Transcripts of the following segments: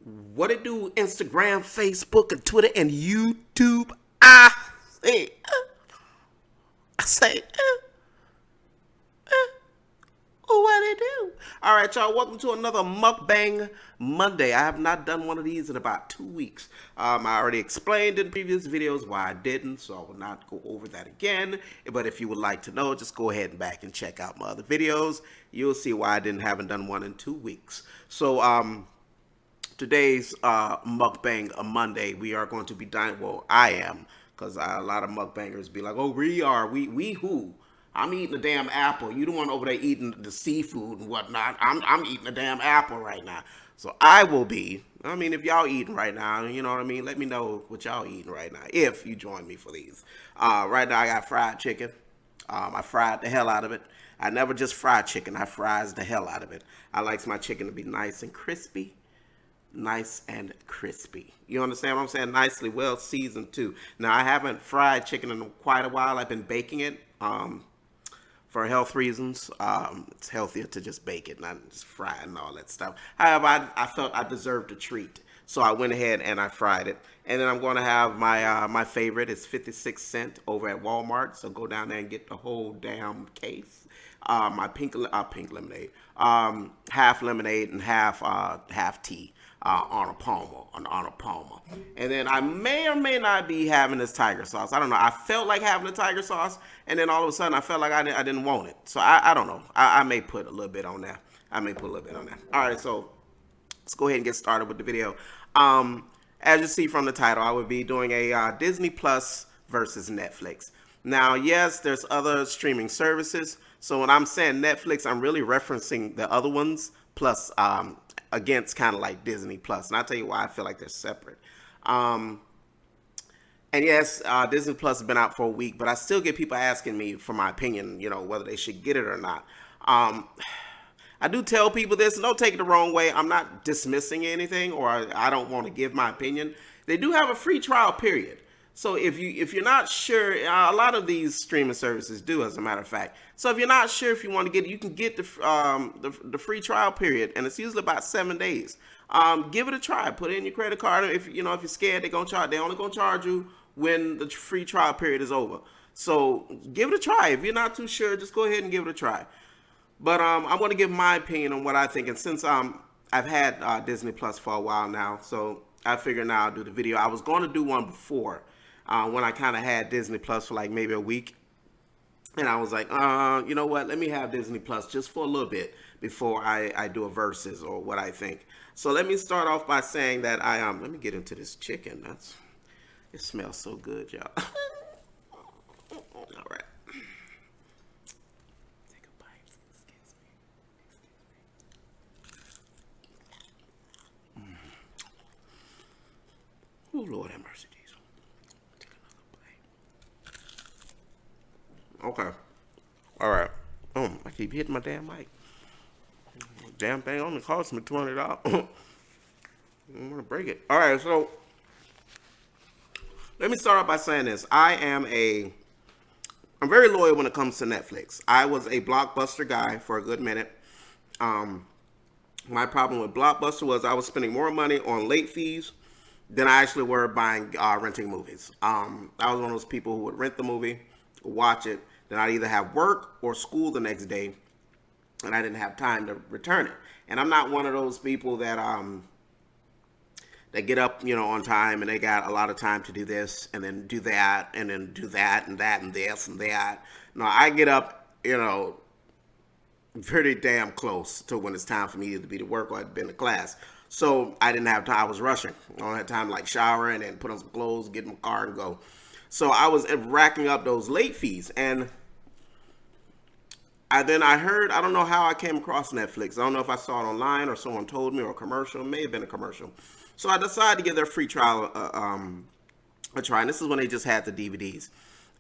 What it do? Instagram, Facebook, and Twitter, and YouTube. I say, what it do? All right, y'all. Welcome to another Mukbang Monday. I have not done one of these in about 2 weeks. I already explained in previous videos why I didn't, so I will not go over that again. But if you would like to know, just go ahead and back and check out my other videos. You'll see why I haven't done one in 2 weeks. So, today's Mukbang Monday, we are going to be dining. Well, I am, because a lot of mukbangers be like, "Oh, we who? I'm eating a damn apple. You the one over there eating the seafood and whatnot. I'm eating a damn apple right now." So I will be. I mean, if y'all eating right now, you know what I mean. Let me know what y'all eating right now if you join me for these. Right now I got fried chicken. I fried the hell out of it. I never just fry chicken. I fries the hell out of it. I like my chicken to be nice and crispy. Nice and crispy. You understand what I'm saying? Nicely well seasoned too. Now I haven't fried chicken in quite a while. I've been baking it for health reasons. It's healthier to just bake it, not just fry it and all that stuff. However, I felt I deserved a treat, so I went ahead and I fried it. And then I'm going to have my favorite. It's 56 cents over at Walmart. So go down there and get the whole damn case. My pink lemonade, half lemonade and half tea. Arnold Palmer. And then I may or may not be having this tiger sauce. I don't know. I felt like having the tiger sauce, and then all of a sudden I felt like I didn't want it. So I don't know. I may put a little bit on there. All right, so let's go ahead and get started with the video. As you see from the title, I would be doing a Disney Plus versus Netflix. Now, yes, there's other streaming services. So when I'm saying Netflix, I'm really referencing the other ones plus against kind of like Disney Plus. And I'll tell you why I feel like they're separate. And yes, Disney Plus has been out for a week, but I still get people asking me for my opinion, you know, whether they should get it or not. I do tell people this, and don't take it the wrong way. I'm not dismissing anything, or I don't want to give my opinion. They do have a free trial period. So if you're not sure, a lot of these streaming services do, as a matter of fact. So if you're not sure if you want to get it, you can get the free trial period, and it's usually about 7 days. Give it a try. Put in your credit card. If you're scared, they're gonna charge. They only gonna charge you when the free trial period is over. So give it a try. If you're not too sure, just go ahead and give it a try. But I'm going to give my opinion on what I think. And since I've had Disney Plus for a while now, so I figured now I'll do the video. I was going to do one before when I kind of had Disney Plus for like maybe a week. And I was like, you know what? Let me have Disney Plus just for a little bit before I do a versus or what I think. So let me start off by saying that let me get into this chicken. It smells so good, y'all. All right. Oh, Lord have mercy, Jesus. Take another bite. Okay. All right. I keep hitting my damn mic. Damn thing only cost me $200. I'm gonna break it. All right, so let me start off by saying this. I'm very loyal when it comes to Netflix. I was a Blockbuster guy for a good minute. My problem with Blockbuster was I was spending more money on late fees than I actually were buying, renting movies. I was one of those people who would rent the movie, watch it, then I'd either have work or school the next day, and I didn't have time to return it. And I'm not one of those people that get up, on time, and they got a lot of time to do this, and then do that, and then do that, and that, and this, and that. No, I get up, pretty damn close to when it's time for me to be to work or I'd been to class. So I didn't have time. I was rushing. I don't have time to like shower and then put on some clothes, get in my car and go. So I was racking up those late fees. And I heard, I don't know how I came across Netflix. I don't know if I saw it online or someone told me or a commercial. It may have been a commercial. So I decided to give their free trial a try. And this is when they just had the DVDs.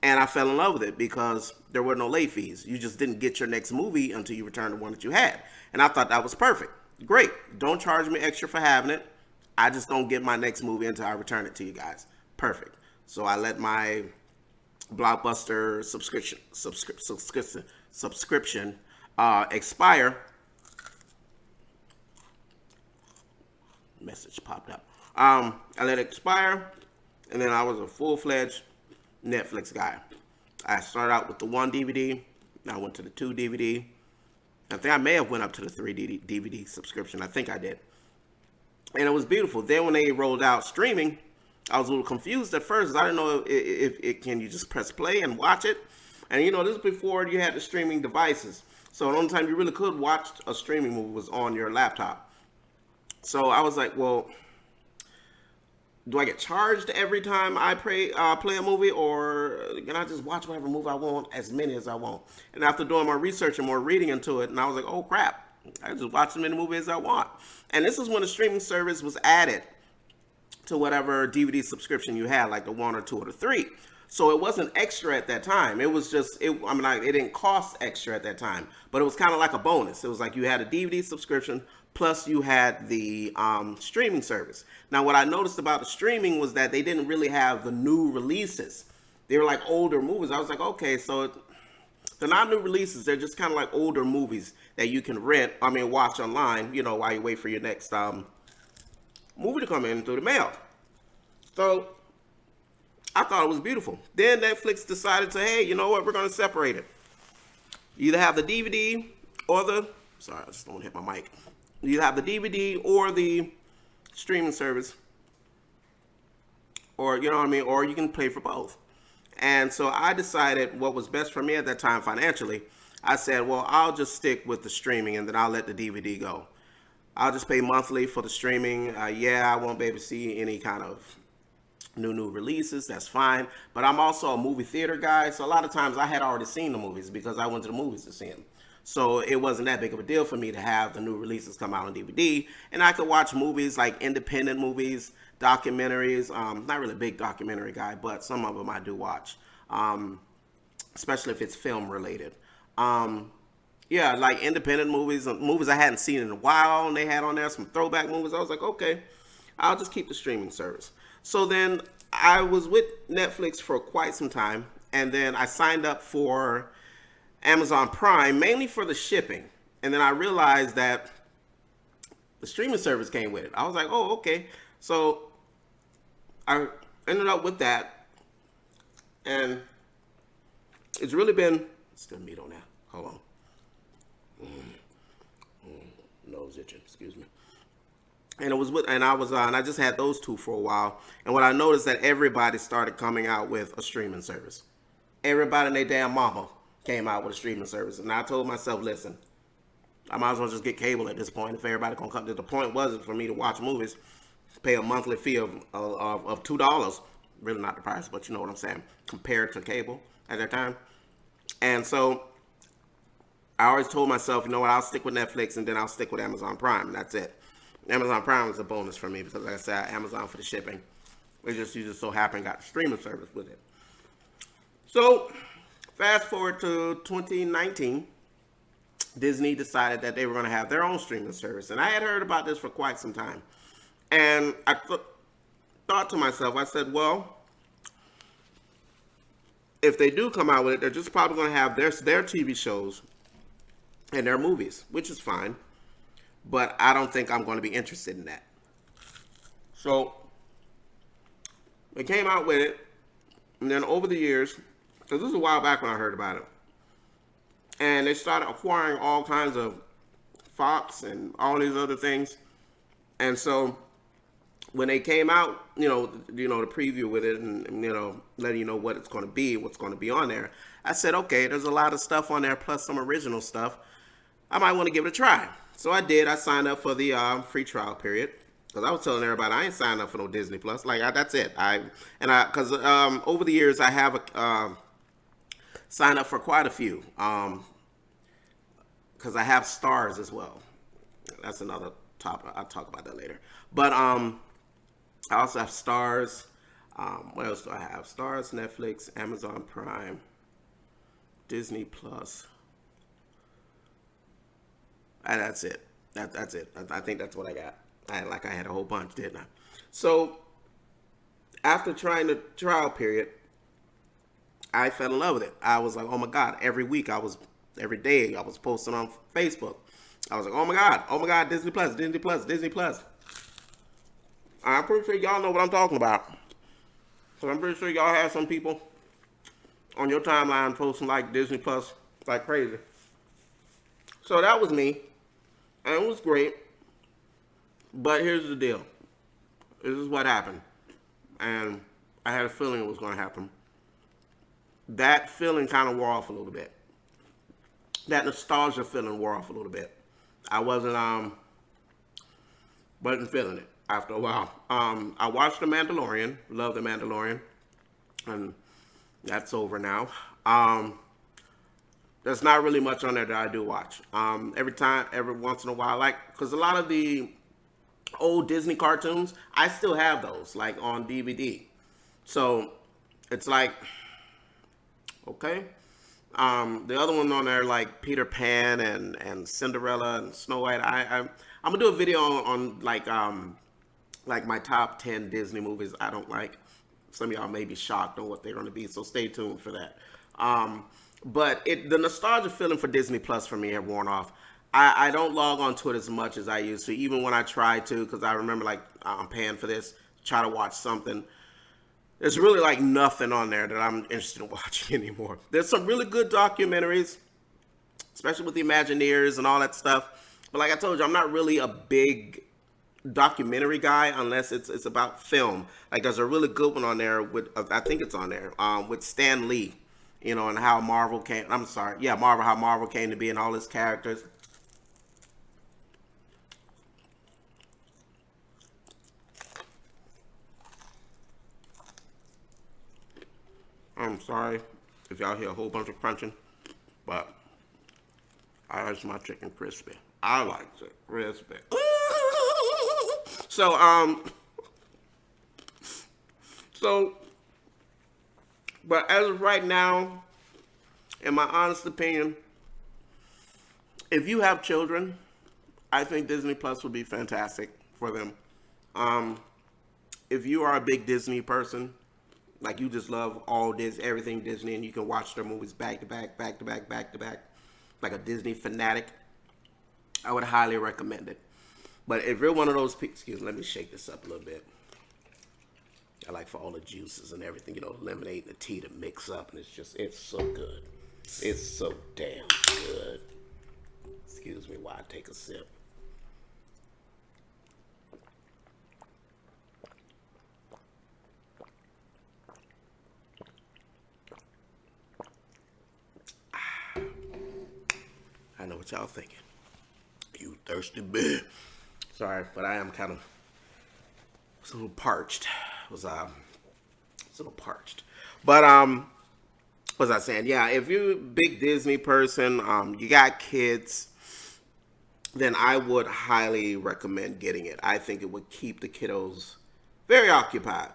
And I fell in love with it because there were no late fees. You just didn't get your next movie until you returned the one that you had. And I thought that was perfect. Great. Don't charge me extra for having it. I just don't get my next movie until I return it to you guys. Perfect. So I let my Blockbuster subscription expire message popped up. I let it expire, and then I was a full-fledged Netflix guy. I started out with the 1 DVD. I went to the 2 DVD. I think I may have went up to the 3 DVD subscription. I think I did. And it was beautiful. Then when they rolled out streaming, I was a little confused at first. I didn't know if it can you just press play and watch it. And this is before you had the streaming devices. So the only time you really could watch a streaming movie was on your laptop. So I was like, well, do I get charged every time I play a movie, or can I just watch whatever movie I want, as many as I want? And after doing my research and more reading into it, and I was like, oh crap, I just watch as many movies as I want. And this is when the streaming service was added to whatever DVD subscription you had, like the 1 or 2 or the 3. So it wasn't extra at that time. It was just, it didn't cost extra at that time, but it was kind of like a bonus. It was like you had a DVD subscription, plus you had the streaming service. Now, what I noticed about the streaming was that they didn't really have the new releases. They were like older movies. I was like, okay, so they're not new releases. They're just kind of like older movies that you can watch online, while you wait for your next movie to come in through the mail. So I thought it was beautiful. Then Netflix decided to, hey, you know what? We're going to separate it. You either have the DVD or sorry, I just don't want to hit my mic. You either have the DVD or the streaming service, or, or you can pay for both. And so I decided what was best for me at that time financially. I said, well, I'll just stick with the streaming, and then I'll let the DVD go. I'll just pay monthly for the streaming. I won't be able to see any kind of new releases. That's fine. But I'm also a movie theater guy, so a lot of times I had already seen the movies because I went to the movies to see them. So it wasn't that big of a deal for me to have the new releases come out on DVD. And I could watch movies like independent movies, documentaries. Not really a big documentary guy, but some of them I do watch, especially if it's film related. Like independent movies I hadn't seen in a while, and they had on there some throwback movies. I was like, okay, I'll just keep the streaming service. So then I was with Netflix for quite some time, and then I signed up for Amazon Prime, mainly for the shipping. And then I realized that the streaming service came with it. I was like, oh, okay. So I ended up with that, and it's really been, still meat on that. Hold on. Nose itching, excuse me. And I just had those two for a while. And what I noticed that everybody started coming out with a streaming service. Everybody and their damn mama came out with a streaming service. And I told myself, listen, I might as well just get cable at this point. If everybody gonna come, the point wasn't for me to watch movies, pay a monthly fee of $2. Really not the price, but you know what I'm saying, compared to cable at that time. And so I always told myself, you know what, I'll stick with Netflix, and then I'll stick with Amazon Prime, and that's it. Amazon Prime is a bonus for me because, like I said, Amazon for the shipping. You just so happen got the streaming service with it. So fast forward to 2019, Disney decided that they were going to have their own streaming service, and I had heard about this for quite some time. And I thought to myself, I said, well, if they do come out with it, they're just probably going to have their TV shows and their movies, which is fine. But I don't think I'm going to be interested in that. So they came out with it, and then over the years, because this is a while back when I heard about it, and they started acquiring all kinds of Fox and all these other things. And so when they came out, the preview with it, and letting you know what it's going to be, what's going to be on there, I said, okay, there's a lot of stuff on there, plus some original stuff. I might want to give it a try. So I did. I signed up for the free trial period, because I was telling everybody I ain't signed up for no Disney Plus. That's it. Because over the years I have signed up for quite a few, because I have Stars as well. That's another topic. I'll talk about that later. But I also have Stars. What else do I have? Stars, Netflix, Amazon Prime, Disney Plus. And that's it. That's it. I think that's what I got. I had a whole bunch, didn't I? So after trying the trial period, I fell in love with it. I was like, oh my God, every day I was posting on Facebook. I was like, oh my God, Disney Plus. I'm pretty sure y'all know what I'm talking about. So I'm pretty sure y'all have some people on your timeline posting like Disney Plus like crazy. So that was me, and it was great. But here's the deal. This is what happened, and I had a feeling it was going to happen. That feeling kind of wore off a little bit. That nostalgia feeling wore off a little bit. I wasn't feeling it after a while. I watched The Mandalorian, love The Mandalorian, and that's over now. There's not really much on there that I do watch. Every once in a while, like, because a lot of the old Disney cartoons, I still have those, like, on DVD. So, it's like, okay. The other one on there, like Peter Pan and Cinderella and Snow White, I'm gonna do a video on like my top 10 Disney movies I don't like. Some of y'all may be shocked on what they're gonna be, so stay tuned for that. But the nostalgia feeling for Disney Plus for me have worn off. I don't log on to it as much as I used to, even when I try to, because I remember, like, I'm paying for this, try to watch something. There's really, like, nothing on there that I'm interested in watching anymore. There's some really good documentaries, especially with the Imagineers and all that stuff. But like I told you, I'm not really a big documentary guy unless it's about film. Like, there's a really good one on there with, I think it's on there, with Stan Lee, you know, and how Marvel came, how Marvel came to be and all his characters. I'm sorry if y'all hear a whole bunch of crunching, but I like my chicken crispy. I like it crispy. So, but as of right now, in my honest opinion, if you have children, I think Disney Plus would be fantastic for them. If you are a big Disney person, like you just love all this, everything Disney, and you can watch their movies back to back, back to back, back to back, like a Disney fanatic, I would highly recommend it. But if you're one of those people, excuse me, let me shake this up a little bit. I like for all the juices and everything, you know, lemonade and the tea to mix up, and it's so good. It's so damn good. Excuse me while I take a sip. I know what y'all thinking. You thirsty bitch. Sorry, but I am kind of a little parched. It's a little parched. But what was I saying? Yeah, if you're a big Disney person, you got kids, then I would highly recommend getting it. I think it would keep the kiddos very occupied.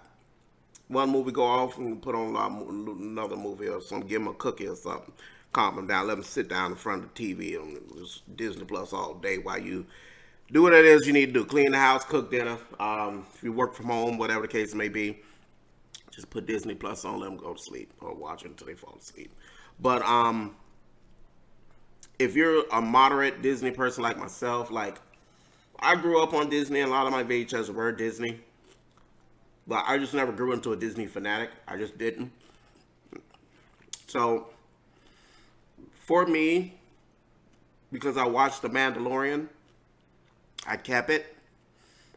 One movie go off and put on another movie or something, give them a cookie or something. Calm them down, let them sit down in front of the TV and just Disney Plus all day while you do what it is you need to do. Clean the house, cook dinner. If you work from home, whatever the case may be, just put Disney Plus on, let them go to sleep or watch it until they fall asleep. But if you're a moderate Disney person like myself, like I grew up on Disney and a lot of my VHS were Disney, but I just never grew into a Disney fanatic. I just didn't. So for me, because I watched The Mandalorian, I kept it.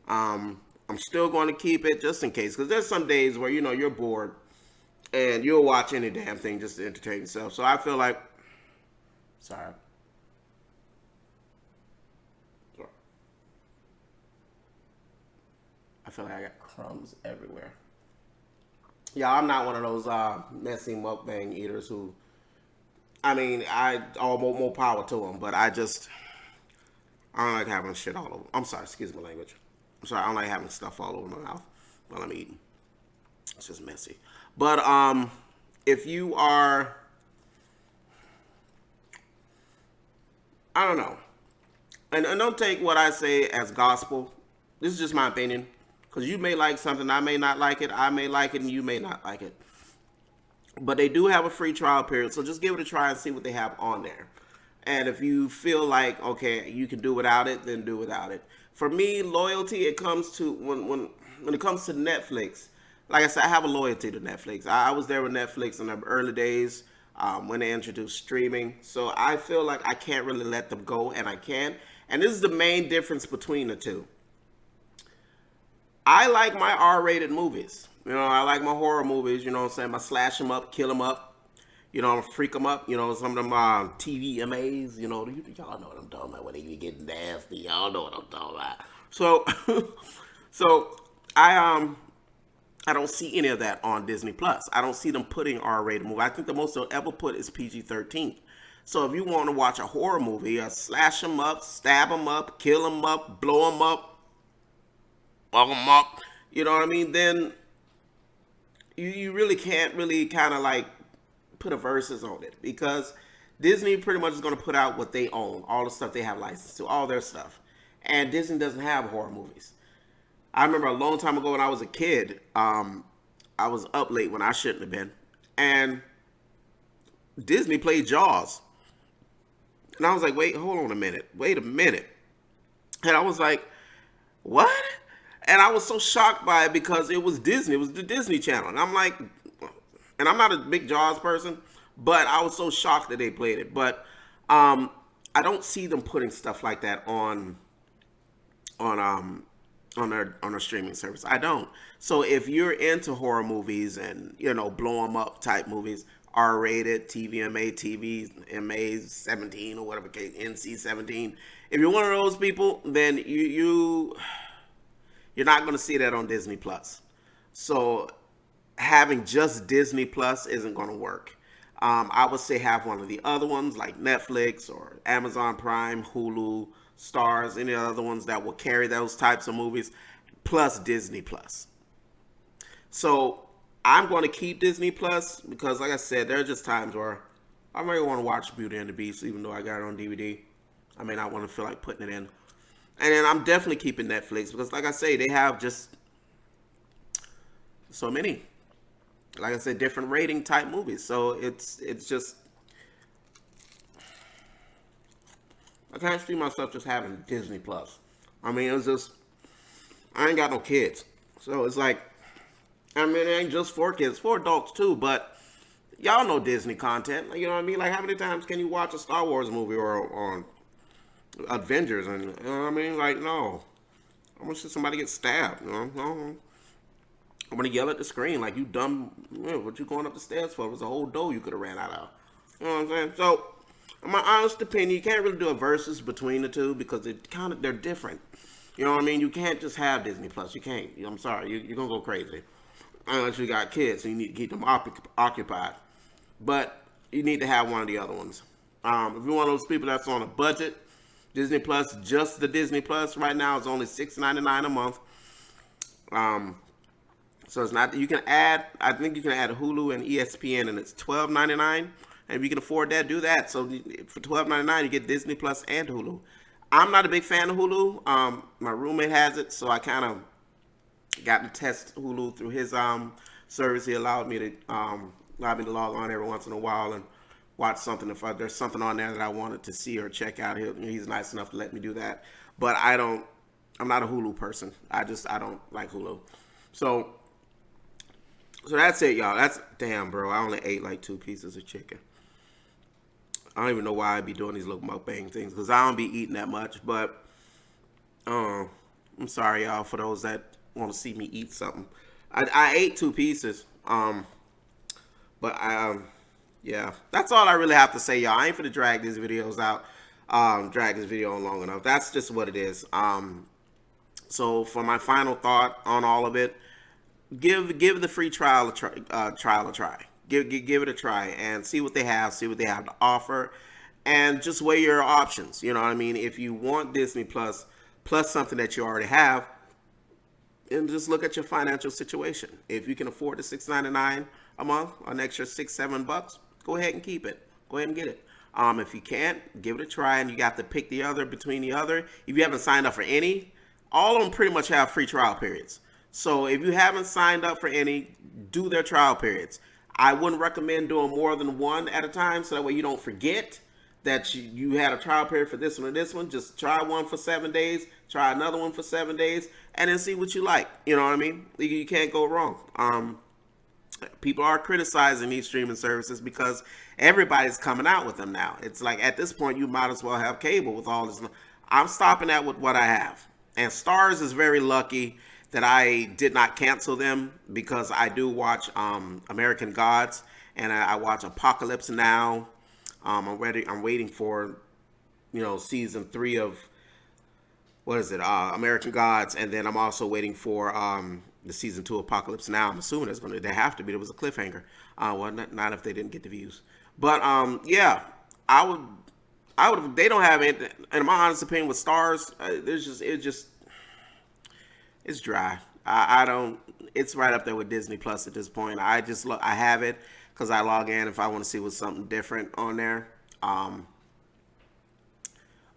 I'm still going to keep it just in case, because there's some days where, you know, you're bored and you'll watch any damn thing just to entertain yourself. So I feel like, sorry. I feel like I got crumbs everywhere. Yeah, I'm not one of those messy mukbang eaters who, I mean, all more power to them, but I don't like having shit all over. I'm sorry, excuse my language. I'm sorry, I don't like having stuff all over my mouth while I'm eating. It's just messy. But if you are, I don't know, and don't take what I say as gospel. This is just my opinion, because you may like something, I may not like it. I may like it, and you may not like it. But they do have a free trial period, so just give it a try and see what they have on there. And if you feel like, okay, you can do without it, then do without it. For me, loyalty, it comes to when when it comes to Netflix, like I said, I have a loyalty to Netflix. I was there with Netflix in the early days when they introduced streaming. So I feel like I can't really let them go, and I can. And this is the main difference between the two. I like my R-rated movies. I like my horror movies. You know what I'm saying? I slash them up, kill them up. Freak them up. Some of them TVMAs. Y'all know what I'm talking about when they be getting nasty. Y'all know what I'm talking about. So, so I don't see any of that on Disney Plus. I don't see them putting R-rated movie. I think the most they'll ever put is PG-13. So if you want to watch a horror movie, slash them up, stab them up, kill them up, blow them up, fuck them up, you know what I mean? Then you really can't really kind of like put a verses on it, because Disney pretty much is going to put out what they own, all the stuff they have license to, all their stuff. And Disney doesn't have horror movies. I remember a long time ago when I was a kid, I was up late when I shouldn't have been, and Disney played Jaws. And I was like, wait a minute. And I was like, what? And I was so shocked by it because it was Disney. It was the Disney Channel. And I'm like, and I'm not a big Jaws person, but I was so shocked that they played it. But I don't see them putting stuff like that on their streaming service. I don't. So if you're into horror movies and blow 'em up type movies, R-rated, TVMA, TVMA 17 or whatever case, NC 17. If you're one of those people, then you're not going to see that on Disney Plus. So having just Disney Plus isn't going to work. I would say have one of the other ones like Netflix or Amazon Prime, Hulu, Stars, any other ones that will carry those types of movies, plus Disney Plus. So I'm going to keep Disney Plus because, like I said, there are just times where I may want to watch Beauty and the Beast, even though I got it on DVD. I may not want to feel like putting it in. And then I'm definitely keeping Netflix because, like I say, they have just so many, like I said, different rating type movies. So it's just, I can't see myself just having Disney Plus. I mean, it's just, I ain't got no kids. So it's like, I mean, it ain't just for kids, for adults too, but y'all know Disney content. You know what I mean? Like, how many times can you watch a Star Wars movie or Avengers? And, you know what I mean? Like, no. I'm going to see somebody get stabbed, No. I'm going to yell at the screen like, you dumb, what you going up the stairs for? It was a whole door you could have ran out of. You know what I'm saying? So, in my honest opinion, you can't really do a versus between the two because they're different. You know what I mean? You can't just have Disney Plus. You can't. I'm sorry. You're going to go crazy. Unless you got kids, so you need to keep them occupied. But you need to have one of the other ones. If you're one of those people that's on a budget, Disney Plus, just the Disney Plus right now is only $6.99 a month. So it's not, you can add, I think you can add Hulu and ESPN and it's $12.99. And if you can afford that, do that. So for $12.99, you get Disney Plus and Hulu. I'm not a big fan of Hulu. My roommate has it, so I kind of got to test Hulu through his service. He allowed me to log on every once in a while and watch something if there's something on there that I wanted to see or check out. He's nice enough to let me do that. But I'm not a Hulu person. I don't like Hulu. So that's it, y'all. Damn, bro. I only ate like 2 pieces of chicken. I don't even know why I be doing these little mukbang things because I don't be eating that much. But I'm sorry, y'all, for those that want to see me eat something. I ate 2 pieces. But yeah, that's all I really have to say, y'all. I ain't finna drag these videos out. Drag this video on long enough. That's just what it is. So for my final thought on all of it, give the free trial a try. Give it a try and see what they have to offer, and just weigh your options. You know what I mean? If you want Disney Plus something that you already have, and just look at your financial situation. If you can afford the $6.99 a month, an extra $6-7, go ahead and keep it. Go ahead and get it. If you can't, give it a try, and you got to pick between the other. If you haven't signed up for any, all of them pretty much have free trial periods. So if you haven't signed up for any, do their trial periods. I wouldn't recommend doing more than one at a time, so that way you don't forget that you had a trial period for this one or this one. Just try one for 7 days, try another one for 7 days, and then see what you like. You know what I mean? You can't go wrong. People are criticizing these streaming services because everybody's coming out with them now. It's like at this point you might as well have cable with all this. I'm stopping at with what I have. And Stars is very lucky that I did not cancel them because I do watch American Gods and I watch Apocalypse Now. I'm ready. I'm waiting for season 3 of what is it? American Gods, and then I'm also waiting for the season 2 Apocalypse Now. I'm assuming it's gonna. They have to be. There was a cliffhanger. Well, not if they didn't get the views. But yeah, I would. They don't have it. In my honest opinion, with Stars, it's dry. I don't. It's right up there with Disney Plus at this point. I just look. I have it because I log in if I want to see what's something different on there.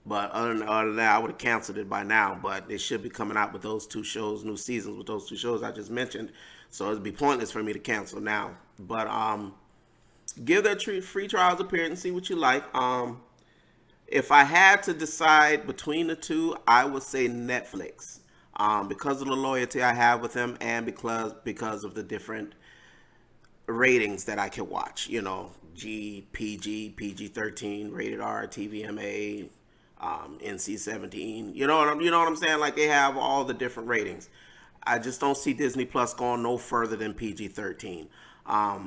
But other than that, I would have canceled it by now. But it should be coming out with those 2 shows, new seasons with those 2 shows I just mentioned. So it'd be pointless for me to cancel now. But give their free trials a period and see what you like. If I had to decide between the 2, I would say Netflix. Because of the loyalty I have with them and because of the different ratings that I can watch. PG, PG-13, rated R, TVMA, NC-17. You know what I'm saying? Like they have all the different ratings. I just don't see Disney Plus going no further than PG-13. I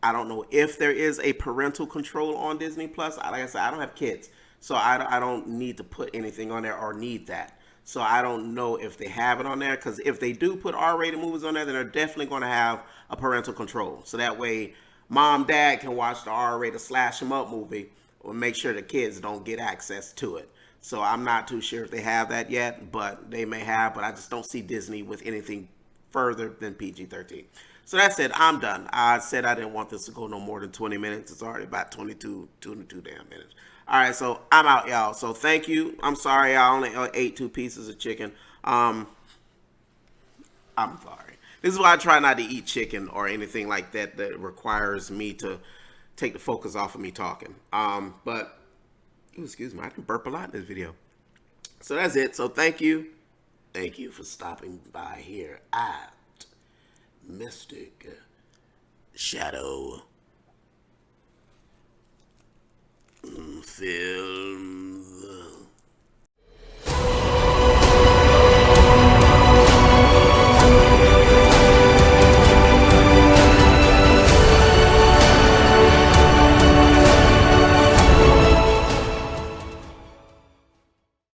don't know if there is a parental control on Disney Plus. Like I said, I don't have kids, so I don't need to put anything on there or need that. So I don't know if they have it on there, because if they do put R-rated movies on there, then they're definitely going to have a parental control. So that way, mom, dad can watch the R-rated slash 'em up movie or make sure the kids don't get access to it. So I'm not too sure if they have that yet, but they may have. But I just don't see Disney with anything further than PG-13. So that's it. I'm done. I said I didn't want this to go no more than 20 minutes. It's already about 22 damn minutes. All right, so I'm out, y'all. So thank you. I'm sorry I only ate 2 pieces of chicken. I'm sorry. This is why I try not to eat chicken or anything like that that requires me to take the focus off of me talking. But excuse me, I can burp a lot in this video. So that's it. So thank you. Thank you for stopping by here at Mystic Shadow Films.